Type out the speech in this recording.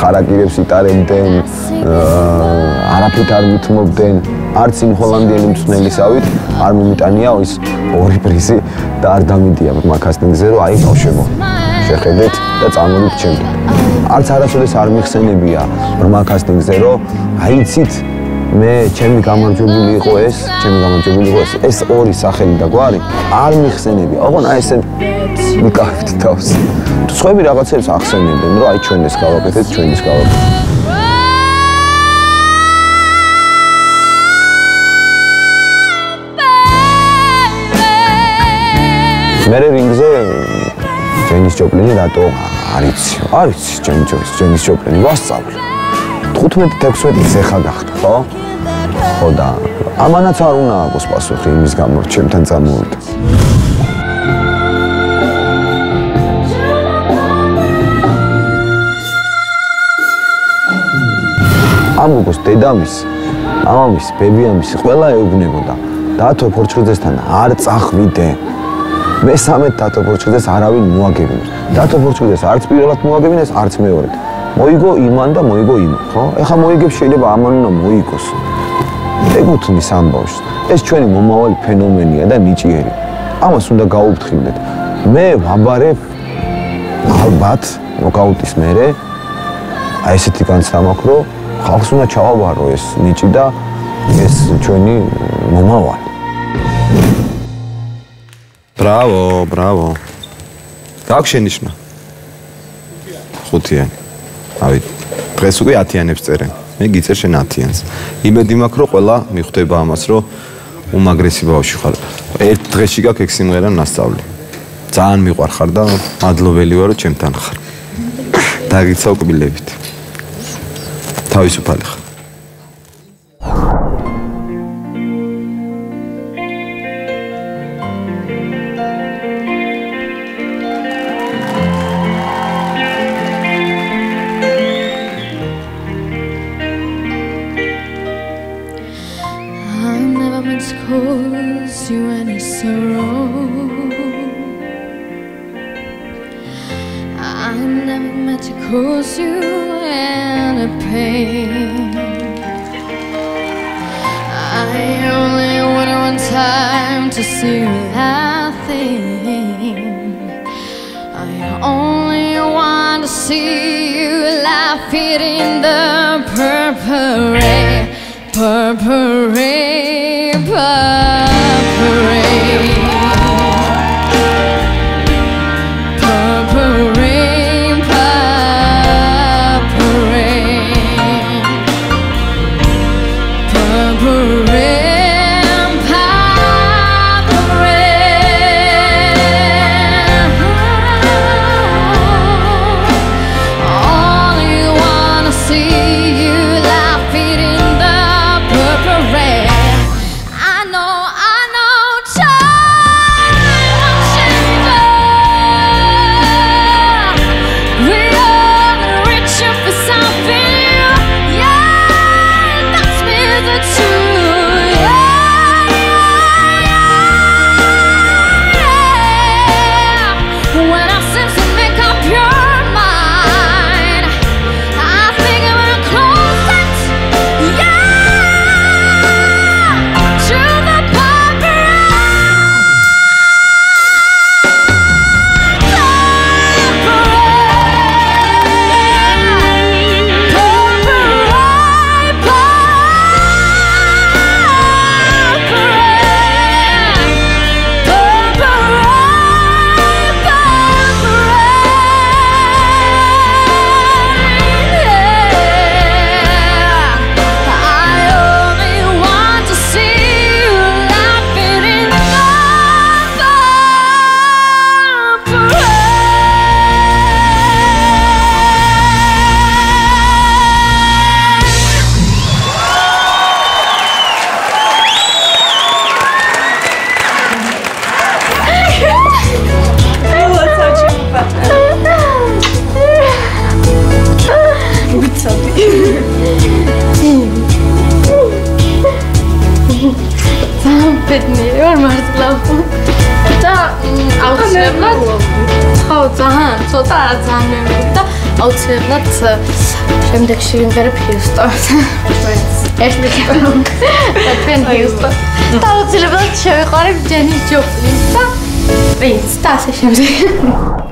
ხარაკირებს იტარებდნენ, არაფრით არ ვითმობდნენ, არც იმ ჰოლანდიელი მწვრთნელისავით არ მომიტანია ის ორი პრიზი და არ დამიდია ბრმა კასტინგზე, რომ აი ბავშვებო, შეხედეთ და წამოდით ჩემთან. არც არასოდეს არ მიხსენებია ბრმა კასტინგზე, რომ აი იცით მე ჩემი გამარჯვებული იყო ეს, ეს ორი სახელი და გვარი არ მიხსენებია. ოღონ აი ესე მიკავებთ თავს. თუ სხვები რაღაცებს ახსენებდნენ, რომ აი ჩვენ ეს გავაკეთეთ, ჩვენ ის გავაკეთეთ. მე რინგზე ჯენის ჯოპლინი რატო არ იცი ჯენის ჯოპლინი ვასწავლე 15-16 ეხა გახდა ხო და ამანაც არ უნდა აქვს პასუხი იმის გამო რომ ჩემთან წამოვიდა ამბობს დედამისი მამამისი ბებიამისი ყველა ეუბნებოდა დათო ფორჩხიძესთან არ წახვიდე მესამე დათო ფორჩხიძეს არავინ მოაგებინებს. დათო ფორჩხიძეს არც პირველად მოაგებინებს, არც მეორედ. მოიგო იმან და მოიგო იმან, ხო? ეხლა მოიგებს შეიძლება ამან უნდა მოიგოს. ეკუთვნის ამბავს. ეს ჩვენი მომავალი ფენომენია და ნიჭიერი. ამას უნდა გაუფრთხილდეთ. მე ვაბარებ ალბათ ნოკაუტის მერე აი ესეთი განცდა მაქვს, რომ ხალხს უნდა ჩავაბარო ეს ნიჭი და ეს ჩვენი მომავალი. Bravo. Как შენიშნა? ხუთიანი. ავი, დღეს უკვე 10-იანებს წერენ. მე გიწერ შენ 10-იანს. იმედი მაქვს, რომ ყველა მიხვდება ამას, რომ უმაგრესი ბავშვი ხარ. ერთ დღეში გაქვს 6 სიმღერა ნასწავლი. ძალიან მიყვარხარ და მადლობელი ვარ, რომ ჩემთან ხარ. დაგიცა უკბილებით. თავისუფალი ხარ. Cause you any sorrow I never meant to cause you any pain I only wanted one time to see you laughing I only want to see you laughing in the purple rain Purple rain, purple rain, purple rain, purple rain, purple rain, purple rain. Only wanna see you laughing in the ბედნიერი ვარ მართლა და აუცილებლად ხო ძალიან ცოტა არა ძალიან მემკვიდრე და აუცილებლად შემდეგში ვიმღერებ Houston-ს. ჩვენ Houston. და აუცილებლად შევიყარებ Janis Joplin და Prince და ასე შემდეგ.